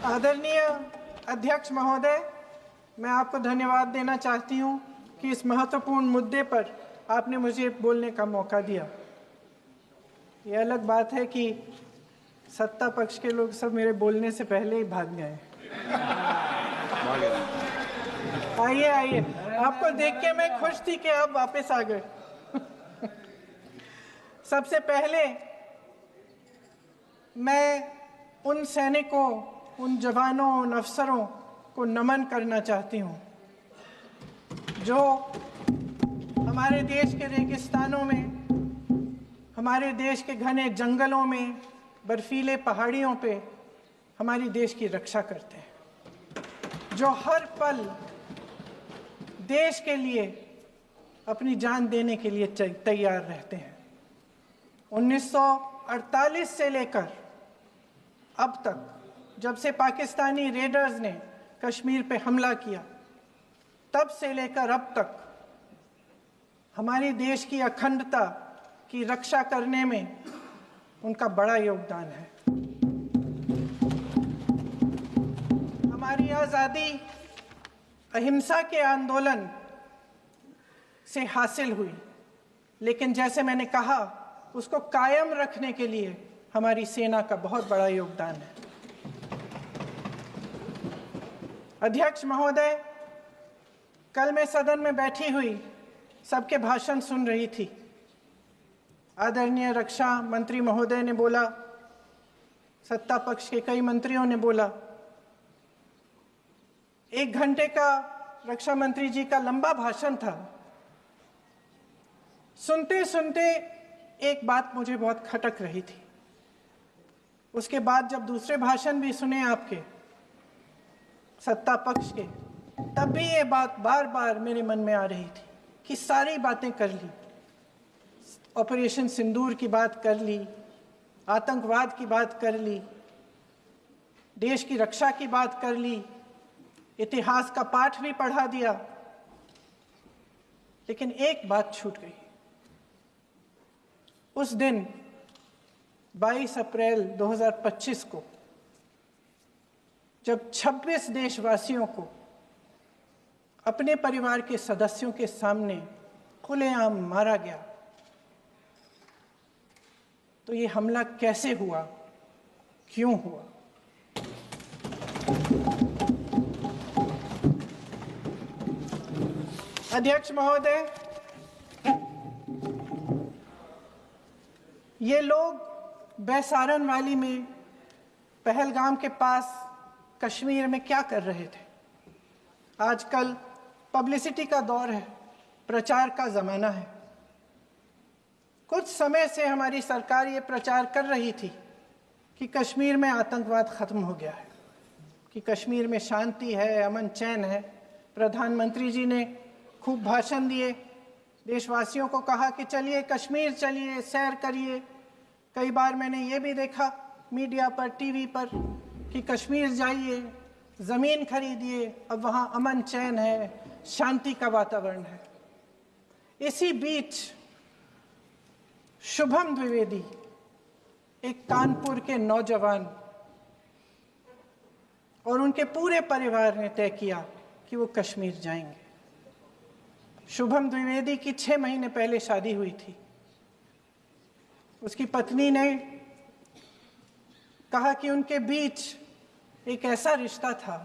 आदरणीय अध्यक्ष महोदय, मैं आपको धन्यवाद देना चाहती हूं कि इस महत्वपूर्ण मुद्दे पर आपने मुझे बोलने का मौका दिया। ये अलग बात है कि सत्ता पक्ष के लोग सब मेरे बोलने से पहले ही भाग गए। आइए आइए, आपको देख के मैं खुश थी कि आप वापस आ गए। सबसे पहले मैं उन सैनिकों, उन जवानों, उन अफसरों को नमन करना चाहती हूँ जो हमारे देश के रेगिस्तानों में, हमारे देश के घने जंगलों में, बर्फीले पहाड़ियों पे हमारी देश की रक्षा करते हैं, जो हर पल देश के लिए अपनी जान देने के लिए तैयार रहते हैं। 1948 से लेकर अब तक, जब से पाकिस्तानी रेडर्स ने कश्मीर पे हमला किया, तब से लेकर अब तक हमारे देश की अखंडता की रक्षा करने में उनका बड़ा योगदान है। हमारी आज़ादी अहिंसा के आंदोलन से हासिल हुई, लेकिन जैसे मैंने कहा, उसको कायम रखने के लिए हमारी सेना का बहुत बड़ा योगदान है। अध्यक्ष महोदय, कल मैं सदन में बैठी हुई सबके भाषण सुन रही थी। आदरणीय रक्षा मंत्री महोदय ने बोला, सत्ता पक्ष के कई मंत्रियों ने बोला। 1 घंटे का रक्षा मंत्री जी का लंबा भाषण था। सुनते सुनते एक बात मुझे बहुत खटक रही थी। उसके बाद जब दूसरे भाषण भी सुने आपके सत्ता पक्ष के, तब भी ये बात बार बार मेरे मन में आ रही थी कि सारी बातें कर ली, ऑपरेशन सिंदूर की बात कर ली, आतंकवाद की बात कर ली, देश की रक्षा की बात कर ली, इतिहास का पाठ भी पढ़ा दिया, लेकिन एक बात छूट गई। उस दिन 22 अप्रैल 2025 को जब 26 देशवासियों को अपने परिवार के सदस्यों के सामने खुलेआम मारा गया, तो ये हमला कैसे हुआ, क्यों हुआ? अध्यक्ष महोदय, ये लोग बैसारन वैली में, पहलगाम के पास कश्मीर में क्या कर रहे थे? आजकल पब्लिसिटी का दौर है, प्रचार का ज़माना है। कुछ समय से हमारी सरकार ये प्रचार कर रही थी कि कश्मीर में आतंकवाद ख़त्म हो गया है, कि कश्मीर में शांति है, अमन चैन है। प्रधानमंत्री जी ने खूब भाषण दिए, देशवासियों को कहा कि चलिए कश्मीर चलिए, सैर करिए। कई बार मैंने ये भी देखा मीडिया पर, टीवी पर, कि कश्मीर जाइए, ज़मीन खरीदिए, अब वहाँ अमन चैन है, शांति का वातावरण है। इसी बीच शुभम द्विवेदी, एक कानपुर के नौजवान, और उनके पूरे परिवार ने तय किया कि वो कश्मीर जाएंगे। शुभम द्विवेदी की 6 महीने पहले शादी हुई थी। उसकी पत्नी ने कहा कि उनके बीच एक ऐसा रिश्ता था,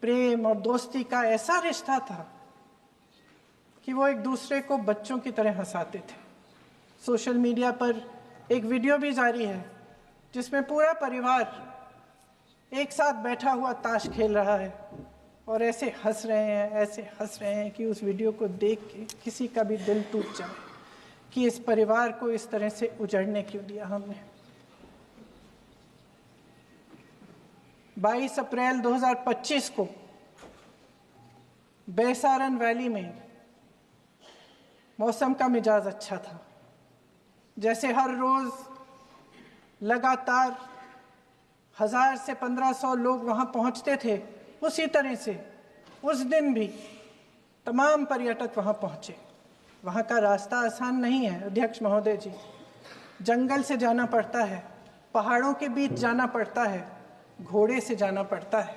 प्रेम और दोस्ती का ऐसा रिश्ता था कि वो एक दूसरे को बच्चों की तरह हंसाते थे। सोशल मीडिया पर एक वीडियो भी जारी है जिसमें पूरा परिवार एक साथ बैठा हुआ ताश खेल रहा है और ऐसे हंस रहे हैं कि उस वीडियो को देख के किसी का भी दिल टूट जाए कि इस परिवार को इस तरह से उजड़ने क्यों दिया हमने। 22 अप्रैल 2025 को बैसारन वैली में मौसम का मिजाज अच्छा था। जैसे हर रोज़ लगातार 1000 से 1500 लोग वहाँ पहुँचते थे, उसी तरह से उस दिन भी तमाम पर्यटक वहाँ पहुँचे। वहाँ का रास्ता आसान नहीं है अध्यक्ष महोदय जी, जंगल से जाना पड़ता है, पहाड़ों के बीच जाना पड़ता है, घोड़े से जाना पड़ता है।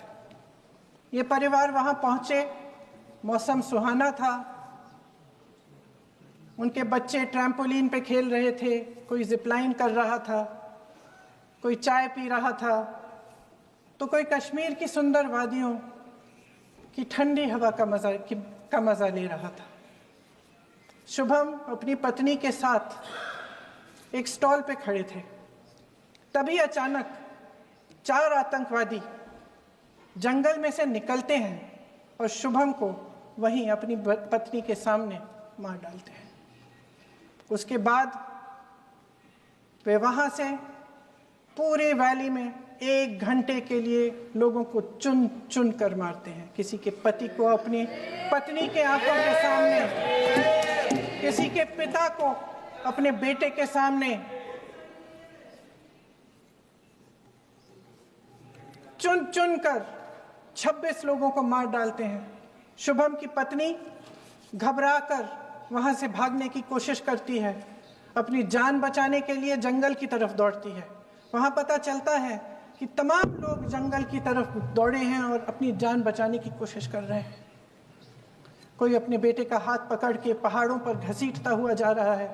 ये परिवार वहाँ पहुँचे, मौसम सुहाना था, उनके बच्चे ट्रैम्पोलिन पे खेल रहे थे, कोई जिपलाइन कर रहा था, कोई चाय पी रहा था, तो कोई कश्मीर की सुंदर वादियों की ठंडी हवा का मज़ा ले रहा था। शुभम अपनी पत्नी के साथ एक स्टॉल पे खड़े थे। तभी अचानक 4 आतंकवादी जंगल में से निकलते हैं और शुभम को वहीं अपनी पत्नी के सामने मार डालते हैं। उसके बाद वे वहाँ से पूरे वैली में 1 घंटे के लिए लोगों को चुन चुन कर मारते हैं। किसी के पति को अपनी पत्नी के आंखों के सामने, किसी के पिता को अपने बेटे के सामने, चुन चुन कर 26 लोगों को मार डालते हैं। शुभम की पत्नी घबराकर वहां से भागने की कोशिश करती है, अपनी जान बचाने के लिए जंगल की तरफ दौड़ती है। वहां पता चलता है कि तमाम लोग जंगल की तरफ दौड़े हैं और अपनी जान बचाने की कोशिश कर रहे हैं। कोई अपने बेटे का हाथ पकड़ के पहाड़ों पर घसीटता हुआ जा रहा है,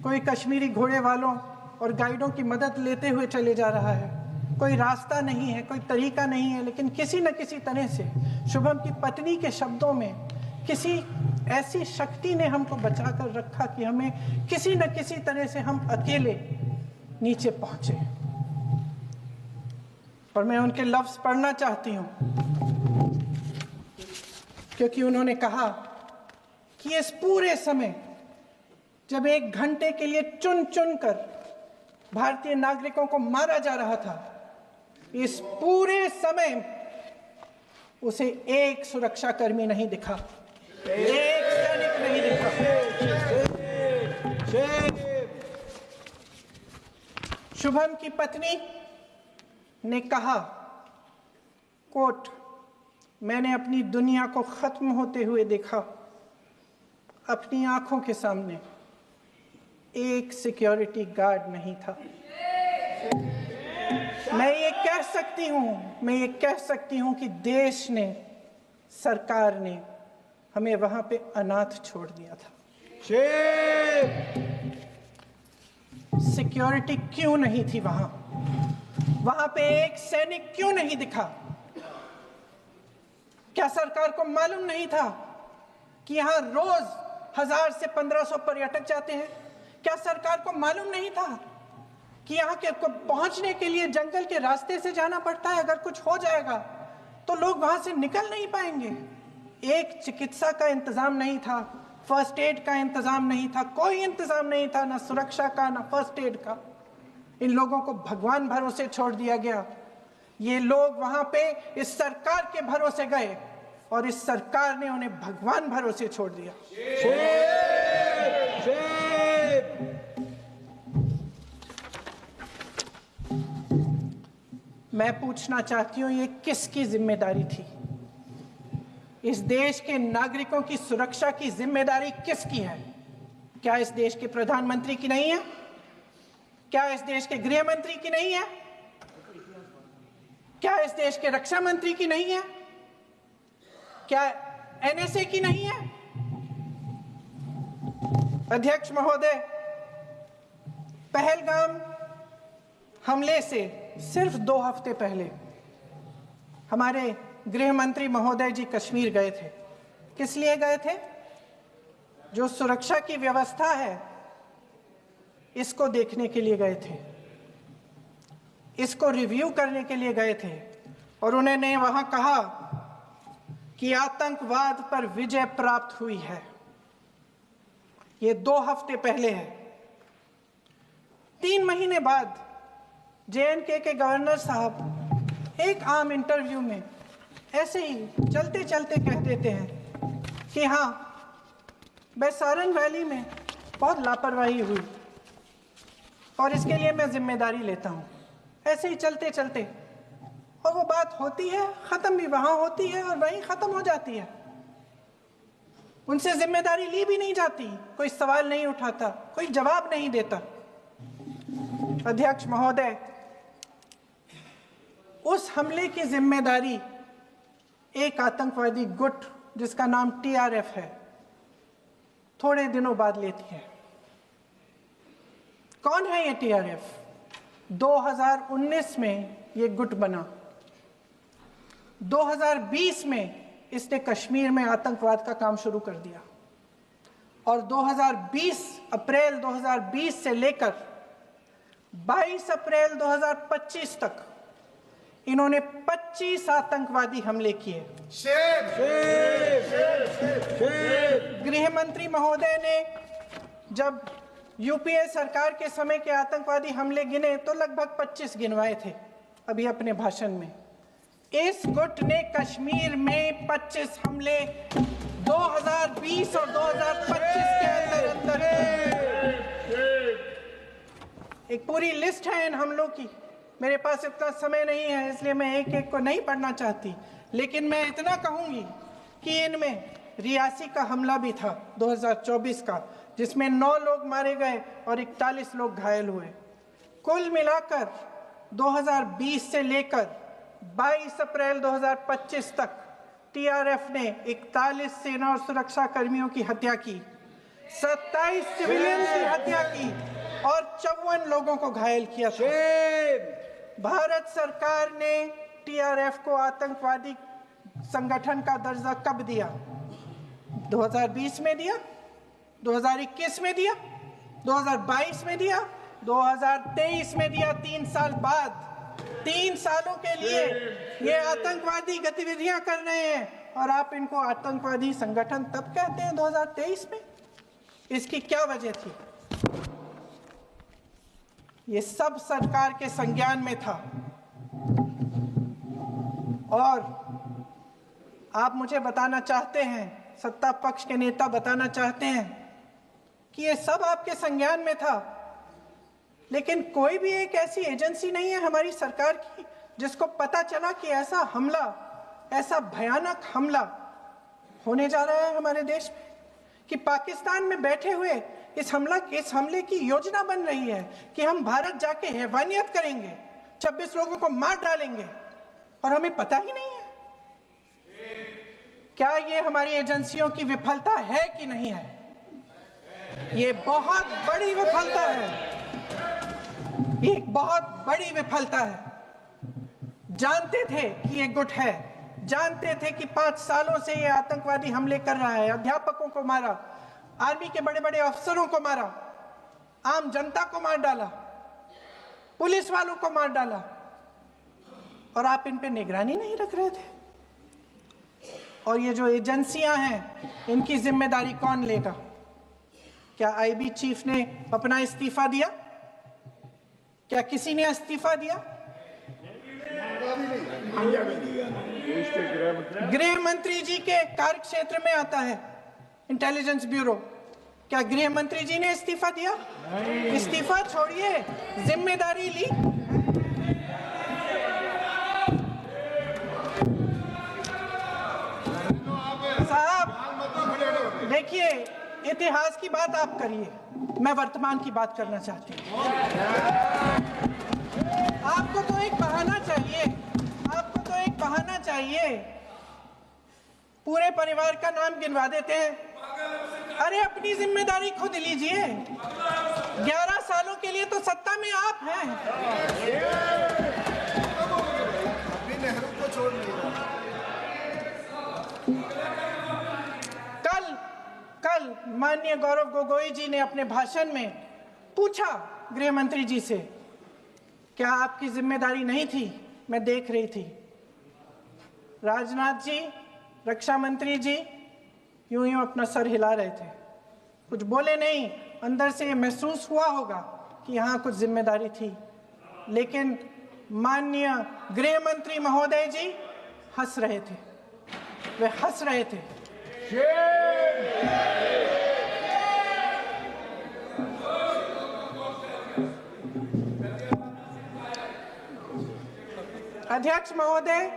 कोई कश्मीरी घोड़े वालों और गाइडों की मदद लेते हुए चले जा रहा है। कोई रास्ता नहीं है, कोई तरीका नहीं है, लेकिन किसी न किसी तरह से शुभम की पत्नी के शब्दों में किसी ऐसी शक्ति ने हमको बचा कर रखा कि हमें किसी न किसी तरह से हम अकेले नीचे पहुंचे। और मैं उनके लफ्ज पढ़ना चाहती हूं, क्योंकि उन्होंने कहा कि इस पूरे समय जब 1 घंटे के लिए चुन चुन कर भारतीय नागरिकों को मारा जा रहा था, इस पूरे समय उसे एक सुरक्षाकर्मी नहीं दिखा, एक सैनिक नहीं दिखा। शुभम की पत्नी ने कहा, कोट, मैंने अपनी दुनिया को खत्म होते हुए देखा, अपनी आंखों के सामने एक सिक्योरिटी गार्ड नहीं था। मैं ये कह सकती हूं कि देश ने, सरकार ने हमें वहां पे अनाथ छोड़ दिया था। सिक्योरिटी क्यों नहीं थी वहां पे एक सैनिक क्यों नहीं दिखा? क्या सरकार को मालूम नहीं था कि यहां रोज 1000 से 1500 पर्यटक जाते हैं? क्या सरकार को मालूम नहीं था कि यहाँ के को पहुंचने के लिए जंगल के रास्ते से जाना पड़ता है? अगर कुछ हो जाएगा तो लोग वहां से निकल नहीं पाएंगे। एक चिकित्सा का इंतजाम नहीं था, फर्स्ट एड का इंतजाम नहीं था, कोई इंतजाम नहीं था, ना सुरक्षा का ना फर्स्ट एड का। इन लोगों को भगवान भरोसे छोड़ दिया गया। ये लोग वहां पे इस सरकार के भरोसे गए और इस सरकार ने उन्हें भगवान भरोसे छोड़ दिया। मैं पूछना चाहती हूं, ये किसकी जिम्मेदारी थी? इस देश के नागरिकों की सुरक्षा की जिम्मेदारी किसकी है? क्या इस देश के प्रधानमंत्री की नहीं है? क्या इस देश के गृह मंत्री की नहीं है? क्या इस देश के रक्षा मंत्री की नहीं है? क्या एनएसए की नहीं है? अध्यक्ष महोदय, पहलगाम हमले से सिर्फ 2 हफ्ते पहले हमारे गृह मंत्री महोदय जी कश्मीर गए थे। किस लिए गए थे? जो सुरक्षा की व्यवस्था है इसको देखने के लिए गए थे, इसको रिव्यू करने के लिए गए थे। और उन्होंने वहां कहा कि आतंकवाद पर विजय प्राप्त हुई है। ये 2 हफ्ते पहले है। 3 महीने बाद जेएनके के गवर्नर साहब एक आम इंटरव्यू में ऐसे ही चलते चलते कह देते हैं कि हाँ, बैसारन वैली में बहुत लापरवाही हुई और इसके लिए मैं जिम्मेदारी लेता हूँ। ऐसे ही चलते चलते, और वो बात होती है, खत्म भी वहां होती है और वहीं खत्म हो जाती है। उनसे जिम्मेदारी ली भी नहीं जाती, कोई सवाल नहीं उठाता, कोई जवाब नहीं देता। अध्यक्ष महोदय, उस हमले की जिम्मेदारी एक आतंकवादी गुट जिसका नाम TRF है थोड़े दिनों बाद लेती है। कौन है ये TRF? 2019 में ये गुट बना। 2020 में इसने कश्मीर में आतंकवाद का काम शुरू कर दिया और अप्रैल 2020 से लेकर 22 अप्रैल 2025 तक इन्होंने 25 आतंकवादी हमले किए। गृह मंत्री महोदय ने जब यूपीए सरकार के समय के आतंकवादी हमले गिने तो लगभग 25 गिनवाए थे अभी अपने भाषण में। इस गुट ने कश्मीर में 25 हमले 2020 और 2025 के अंदर एक पूरी लिस्ट है इन हमलों की। मेरे पास इतना समय नहीं है इसलिए मैं एक एक को नहीं पढ़ना चाहती, लेकिन मैं इतना कहूंगी कि इनमें रियासी का हमला भी था 2024 का, जिसमें 9 लोग मारे गए और 41 लोग घायल हुए। कुल मिलाकर 2020 से लेकर 22 अप्रैल 2025 तक TRF ने 41 सेना और सुरक्षा कर्मियों की हत्या की, 27 सिविलियन की हत्या की और 54 लोगों को घायल किया था। भारत सरकार ने TRF को आतंकवादी संगठन का दर्जा कब दिया? 2020 में दिया, 2021 में दिया, 2022 में दिया, 2023 में दिया। 3 साल बाद, 3 सालों के लिए ये आतंकवादी गतिविधियां कर रहे हैं और आप इनको आतंकवादी संगठन तब कहते हैं 2023 में। इसकी क्या वजह थी? ये सब सरकार के संज्ञान में था और आप मुझे बताना चाहते हैं, सत्ता पक्ष के नेता बताना चाहते हैं कि ये सब आपके संज्ञान में था, लेकिन कोई भी एक ऐसी एजेंसी नहीं है हमारी सरकार की जिसको पता चला कि ऐसा हमला, ऐसा भयानक हमला होने जा रहा है हमारे देश में, कि पाकिस्तान में बैठे हुए इस हमले की योजना बन रही है कि हम भारत जाके हैवानियत करेंगे, 26 लोगों को मार डालेंगे और हमें पता ही नहीं है। क्या ये हमारी एजेंसियों की विफलता है कि नहीं है? ये बहुत बड़ी विफलता है, ये एक बहुत बड़ी विफलता है। जानते थे कि ये गुट है, जानते थे कि 5 सालों से ये आतंकवादी हमले कर रहा है, अध्यापकों को मारा, आर्मी के बड़े बड़े अफसरों को मारा, आम जनता को मार डाला, पुलिस वालों को मार डाला, और आप इन पे निगरानी नहीं रख रहे थे। और ये जो एजेंसियां हैं इनकी जिम्मेदारी कौन लेगा? क्या IB चीफ ने अपना इस्तीफा दिया? क्या किसी ने इस्तीफा दिया? गृह मंत्री जी के कार्य क्षेत्र में आता है इंटेलिजेंस ब्यूरो। क्या गृह मंत्री जी ने इस्तीफा दिया? इस्तीफा छोड़िए, जिम्मेदारी ली। साहब देखिए, इतिहास की बात आप करिए, मैं वर्तमान की बात करना चाहती हूँ। आपको तो एक बहाना चाहिए, आपको तो एक बहाना चाहिए। पूरे परिवार का नाम गिनवा देते हैं। अरे अपनी जिम्मेदारी खुद लीजिए। 11 सालों के लिए तो सत्ता में आप हैं। नेहरू को छोड़ कल माननीय गौरव गोगोई जी ने अपने भाषण में पूछा गृह मंत्री जी से, क्या आपकी जिम्मेदारी नहीं थी? मैं देख रही थी। राजनाथ जी, रक्षा मंत्री जी यूं अपना सर हिला रहे थे, कुछ बोले नहीं। अंदर से ये महसूस हुआ होगा कि यहाँ कुछ जिम्मेदारी थी, लेकिन माननीय गृह मंत्री महोदय जी हंस रहे थे, वे हंस रहे थे। अध्यक्ष महोदय,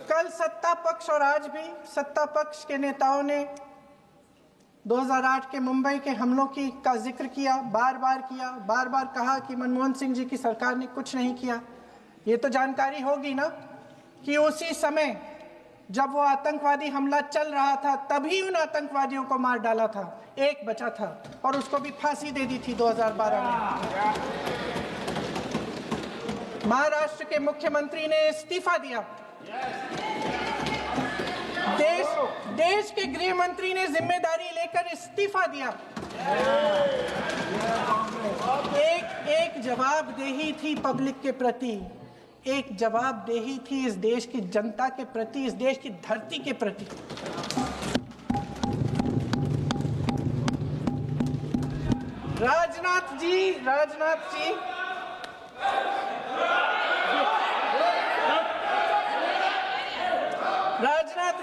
कल सत्ता पक्ष और आज भी सत्ता पक्ष के नेताओं ने 2008 के मुंबई के हमलों का जिक्र किया, बार बार कहा कि मनमोहन सिंह जी की सरकार ने कुछ नहीं किया। ये तो जानकारी होगी ना कि उसी समय जब वो आतंकवादी हमला चल रहा था तभी उन आतंकवादियों को मार डाला था, एक बचा था और उसको भी फांसी दे दी थी 2012 में। महाराष्ट्र के मुख्यमंत्री ने इस्तीफा दिया, देश के गृह मंत्री ने जिम्मेदारी लेकर इस्तीफा दिया। एक जवाबदेही थी पब्लिक के प्रति, एक जवाबदेही थी इस देश की जनता के प्रति, इस देश की धरती के प्रति। राजनाथ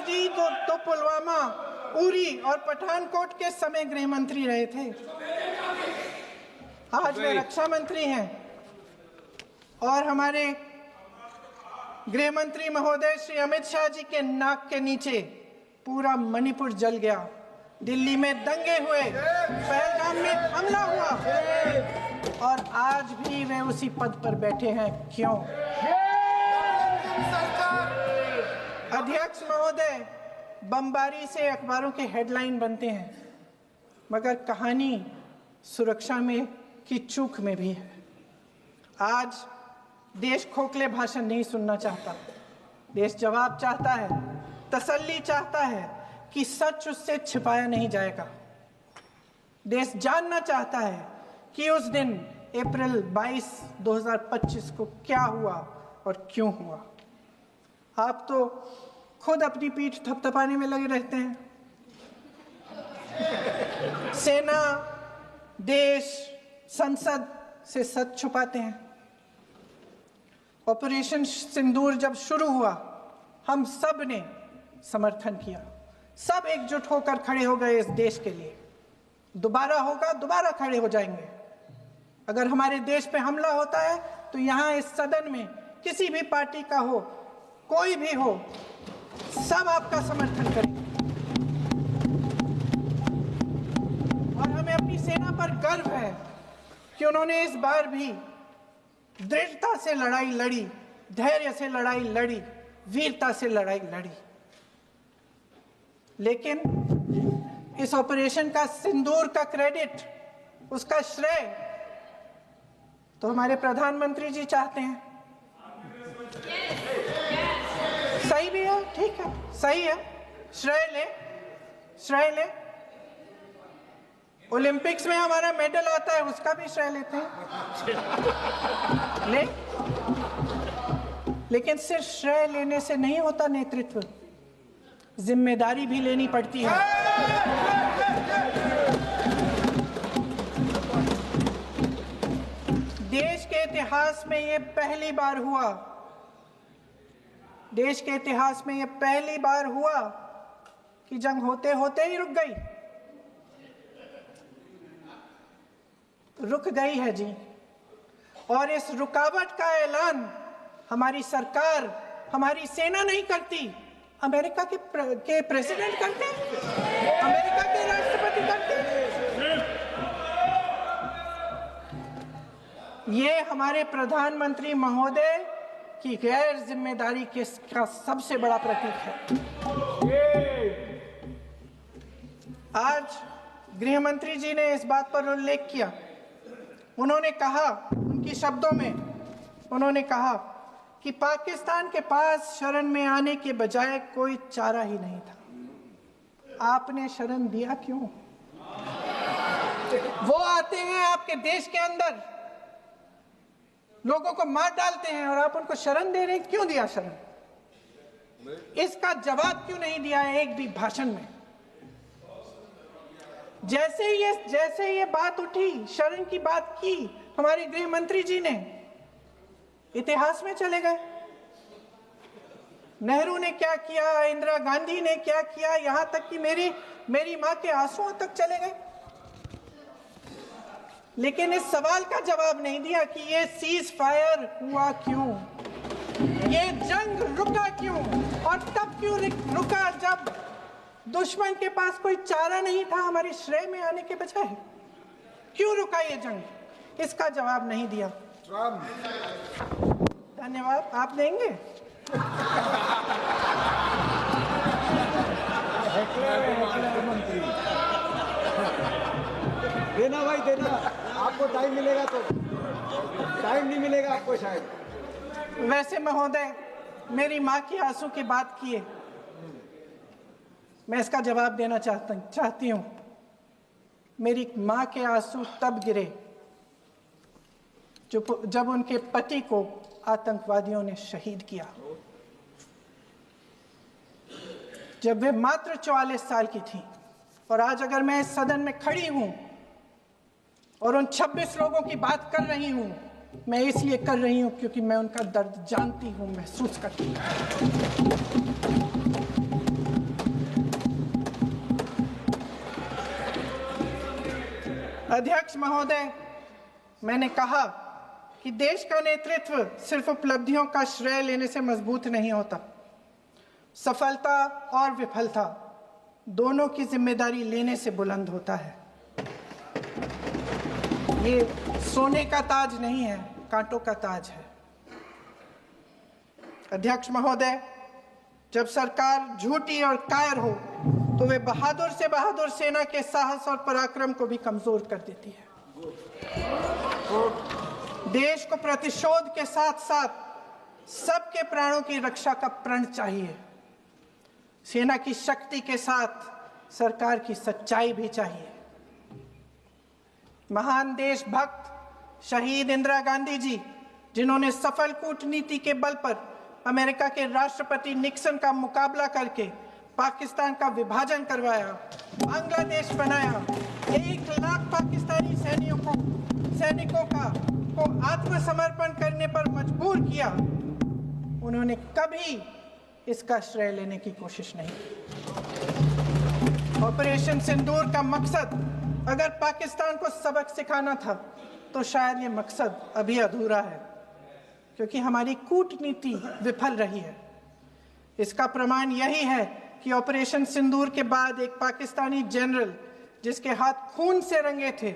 जी तो पुलवामा, उरी और पठानकोट के समय गृह मंत्री रहे थे। आज वे रक्षा मंत्री हैं और हमारे गृह मंत्री महोदय श्री अमित शाह जी के नाक के नीचे पूरा मणिपुर जल गया, दिल्ली में दंगे हुए, पहलगाम में हमला हुआ और आज भी वे उसी पद पर बैठे हैं। क्यों? अध्यक्ष महोदय, बमबारी से अखबारों के हेडलाइन बनते हैं, मगर कहानी सुरक्षा में की चूक में भी है। आज देश खोखले भाषण नहीं सुनना चाहता, देश जवाब चाहता है, तसल्ली चाहता है कि सच उससे छिपाया नहीं जाएगा। देश जानना चाहता है कि उस दिन अप्रैल 22, 2025 को क्या हुआ और क्यों हुआ। आप तो खुद अपनी पीठ थपथपाने में लगे रहते हैं। सेना, देश, संसद से सच छुपाते हैं। ऑपरेशन सिंदूर जब शुरू हुआ, हम सब ने समर्थन किया, सब एकजुट होकर खड़े हो गए इस देश के लिए। दोबारा होगा, दोबारा खड़े हो जाएंगे। अगर हमारे देश पे हमला होता है तो यहाँ इस सदन में किसी भी पार्टी का हो, कोई भी हो, सब आपका समर्थन करेंगे। और हमें अपनी सेना पर गर्व है कि उन्होंने इस बार भी दृढ़ता से लड़ाई लड़ी, धैर्य से लड़ाई लड़ी, वीरता से लड़ाई लड़ी। लेकिन इस ऑपरेशन का सिंदूर का क्रेडिट, उसका श्रेय तो हमारे प्रधानमंत्री जी चाहते हैं। सही भी है, ठीक है, सही है, श्रेय ले। ओलंपिक्स में हमारा मेडल आता है, उसका भी श्रेय लेते हैं, लेकिन सिर्फ श्रेय लेने से नहीं होता नेतृत्व, जिम्मेदारी भी लेनी पड़ती है। देश के इतिहास में ये पहली बार हुआ, देश के इतिहास में ये पहली बार हुआ कि जंग होते होते ही रुक गई। रुक गई है जी, और इस रुकावट का ऐलान हमारी सरकार, हमारी सेना नहीं करती, अमेरिका के प्रेसिडेंट करते हैं, अमेरिका के राष्ट्रपति करते हैं। ये हमारे प्रधानमंत्री महोदय की गैर जिम्मेदारी का सबसे बड़ा प्रतीक है। आज गृह मंत्री जी ने इस बात पर उल्लेख किया। उन्होंने कहा, उनके शब्दों में उन्होंने कहा कि पाकिस्तान के पास शरण में आने के बजाय कोई चारा ही नहीं था। आपने शरण दिया क्यों? वो आते हैं आपके देश के अंदर, लोगों को मार डालते हैं और आप उनको शरण दे रहे हैं। क्यों दिया शरण? इसका जवाब क्यों नहीं दिया है एक भी भाषण में? जैसे ये बात उठी, शरण की बात की, हमारे गृह मंत्री जी ने इतिहास में चले गए। नेहरू ने क्या किया, इंदिरा गांधी ने क्या किया, यहां तक कि मेरी मां के आंसुओं तक चले गए। लेकिन इस सवाल का जवाब नहीं दिया कि ये सीज फायर हुआ क्यों, ये जंग रुका क्यों, और तब क्यों रुका जब दुश्मन के पास कोई चारा नहीं था हमारे श्रेय में आने के बजाय। क्यों रुका ये जंग? इसका जवाब नहीं दिया। धन्यवाद। आप देंगे? मंत्री देना भाई देना, आपको टाइम मिलेगा तो। टाइम नहीं मिलेगा आपको शायद। वैसे महोदय, मेरी माँ की आंसू की बात किए, मैं इसका जवाब देना चाहती हूँ। मेरी माँ के आंसू तब गिरे जब उनके पति को आतंकवादियों ने शहीद किया, जब वे मात्र 44 साल की थी। और आज अगर मैं इस सदन में खड़ी हूं और उन 26 लोगों की बात कर रही हूं, मैं इसलिए कर रही हूं क्योंकि मैं उनका दर्द जानती हूं, महसूस करती हूं। अध्यक्ष महोदय, मैंने कहा कि देश का नेतृत्व सिर्फ उपलब्धियों का श्रेय लेने से मजबूत नहीं होता। सफलता और विफलता दोनों की जिम्मेदारी लेने से बुलंद होता है। ये सोने का ताज नहीं है, कांटों का ताज है। अध्यक्ष महोदय, जब सरकार झूठी और कायर हो तो वे बहादुर से बहादुर सेना के साहस और पराक्रम को भी कमजोर कर देती है। देश को प्रतिशोध के साथ साथ सबके प्राणों की रक्षा का प्रण चाहिए। सेना की शक्ति के साथ सरकार की सच्चाई भी चाहिए। महान देशभक्त शहीद इंदिरा गांधी जी, जिन्होंने सफल कूटनीति के बल पर अमेरिका के राष्ट्रपति निक्सन का मुकाबला करके पाकिस्तान का विभाजन करवाया, बांग्लादेश बनाया, 1 लाख पाकिस्तानी सैनिकों को आत्मसमर्पण करने पर मजबूर किया, उन्होंने कभी इसका श्रेय लेने की कोशिश नहीं की। ऑपरेशन सिंदूर का मकसद अगर पाकिस्तान को सबक सिखाना था तो शायद ये मकसद अभी अधूरा है, क्योंकि हमारी कूटनीति विफल रही है। इसका प्रमाण यही है कि ऑपरेशन सिंदूर के बाद एक पाकिस्तानी जनरल, जिसके हाथ खून से रंगे थे,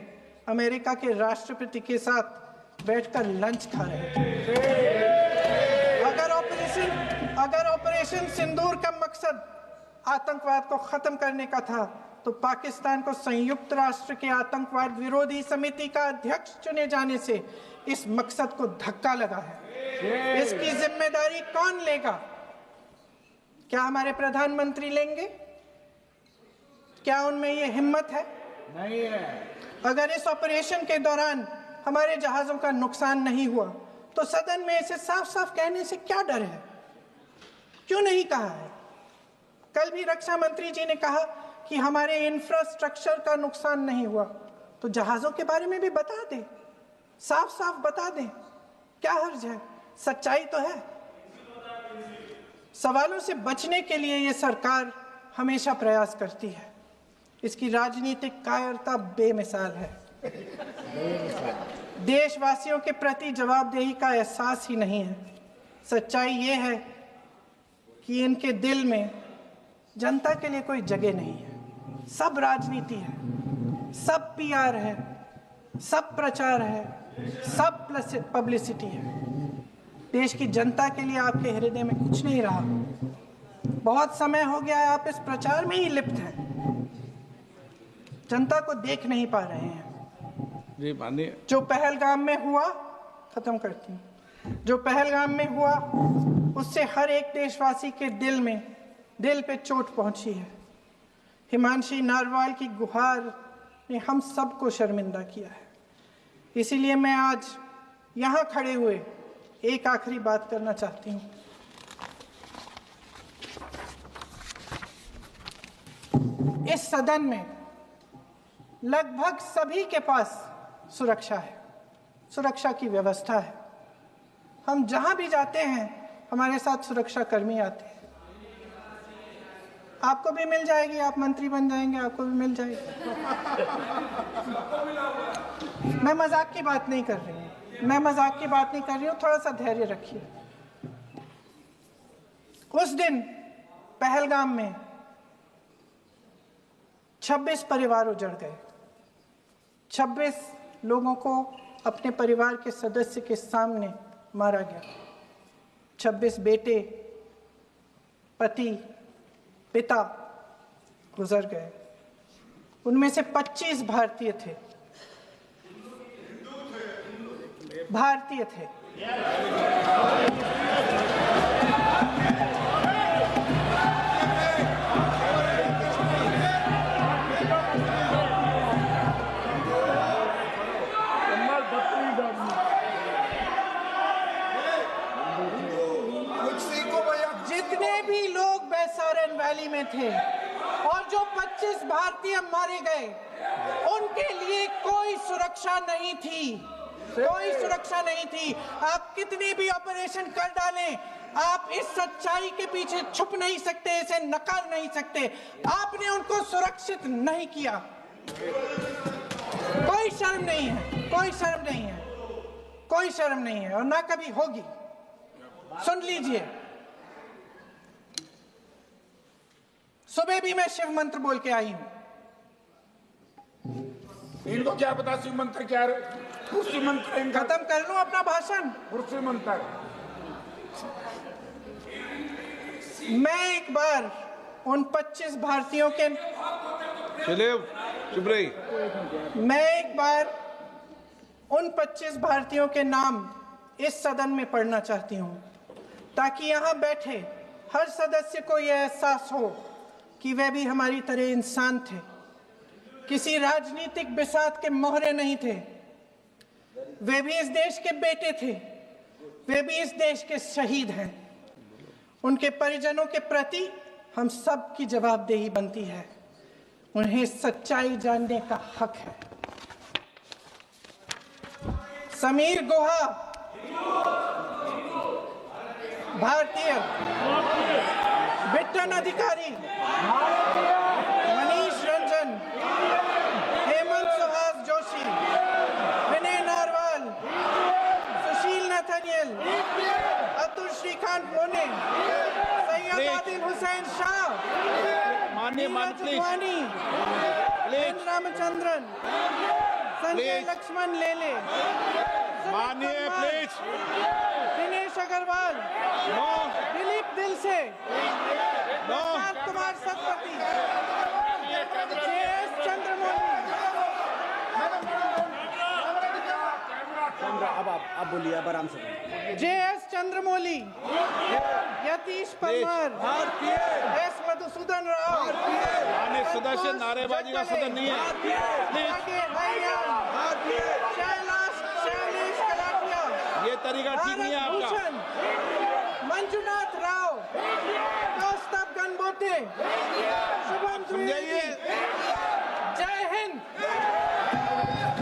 अमेरिका के राष्ट्रपति के साथ बैठकर लंच खा रहे थे। अगर ऑपरेशन सिंदूर का मकसद आतंकवाद को खत्म करने का था तो पाकिस्तान को संयुक्त राष्ट्र के आतंकवाद विरोधी समिति का अध्यक्ष चुने जाने से इस मकसद को धक्का लगा है। इसकी जिम्मेदारी कौन लेगा? क्या हमारे प्रधानमंत्री लेंगे? क्या उनमें ये हिम्मत है? नहीं है। अगर इस ऑपरेशन के दौरान हमारे जहाजों का नुकसान नहीं हुआ तो सदन में इसे साफ साफ कहने से क्या डर है? क्यों नहीं कहा है? कल भी रक्षा मंत्री जी ने कहा कि हमारे इंफ्रास्ट्रक्चर का नुकसान नहीं हुआ, तो जहाजों के बारे में भी बता दें, साफ साफ बता दें, क्या हर्ज है? सच्चाई तो है। सवालों से बचने के लिए ये सरकार हमेशा प्रयास करती है। इसकी राजनीतिक कायरता बेमिसाल है। देशवासियों के प्रति जवाबदेही का एहसास ही नहीं है। सच्चाई ये है कि इनके दिल में जनता के लिए कोई जगह नहीं है। सब राजनीति है, सब पीआर है, सब प्रचार है, सब पब्लिसिटी है। देश की जनता के लिए आपके हृदय में कुछ नहीं रहा। बहुत समय हो गया है आप इस प्रचार में ही लिप्त हैं, जनता को देख नहीं पा रहे हैं। जो पहलगाम में हुआ, खत्म करती हूँ, जो पहलगाम में हुआ उससे हर एक देशवासी के दिल पे चोट पहुंची है। हिमांशी नारवाल की गुहार ने हम सबको शर्मिंदा किया है। इसीलिए मैं आज यहाँ खड़े हुए एक आखिरी बात करना चाहती हूँ। इस सदन में लगभग सभी के पास सुरक्षा है, सुरक्षा की व्यवस्था है। हम जहां भी जाते हैं हमारे साथ सुरक्षा कर्मी आते हैं। आपको भी मिल जाएगी, आप मंत्री बन जाएंगे, आपको भी मिल जाएगी। मैं मजाक की बात नहीं कर रही हूँ, थोड़ा सा धैर्य रखिए। उस दिन पहलगाम में 26 परिवार उजड़ गए। 26 लोगों को अपने परिवार के सदस्य के सामने मारा गया। 26 बेटे, पति, पिता गुजर गए। उनमें से 25 भारतीय थे। भारतीय थे। जितने भी लोग बैसारन वैली में थे और जो 25 भारतीय मारे गए, उनके लिए कोई सुरक्षा नहीं थी। कोई सुरक्षा नहीं थी। आप कितने भी ऑपरेशन कर डालें, आप इस सच्चाई के पीछे छुप नहीं सकते, इसे नकार नहीं सकते। आपने उनको सुरक्षित नहीं किया। कोई शर्म नहीं है, कोई शर्म नहीं है, कोई शर्म नहीं है और ना कभी होगी। सुन लीजिए, सुबह भी मैं शिव मंत्र बोल के आई हूं। इनको क्या पता शिव मंत्र क्या है? शिव मंत्र खत्म कर लूं अपना भाषण। शिव मंत्र मैं एक बार उन 25 भारतीयों के चुप रही। मैं एक बार उन 25 भारतीयों के नाम इस सदन में पढ़ना चाहती हूं, ताकि यहां बैठे हर सदस्य को यह एहसास हो कि वे भी हमारी तरह इंसान थे, किसी राजनीतिक बिसात के मोहरे नहीं थे। वे भी इस देश के बेटे थे, वे भी इस देश के शहीद हैं। उनके परिजनों के प्रति हम सब की जवाबदेही बनती है। उन्हें सच्चाई जानने का हक है। समीर गुहा भारतीय, बिट्टन अधिकारी, मनीष रंजन, हेमंत सुहास जोशी, विनय नारवाल, सुशील नथनियल, अतुल श्रीकांत मोने, सैयद आदिल हुसैन शाह, नीरज रामचंद्रन, संजय लक्ष्मण लेले, माननीय प्लीज, दिनेश अग्रवाल, दिलीप दिल से, कुमार सतपति, JS चंद्रमौली। अब आप बोलिए, अब आराम से। JS चंद्रमौली, यतीश परमार, S मधुसूदन राव, माननीय सदस्य, नारेबाजी का सदन नहीं है। शैलेश कलाटिया, ये तरीका ठीक नहीं है आपका। मंजुनाथ राव, कौस्तभ गणबोते, शुभम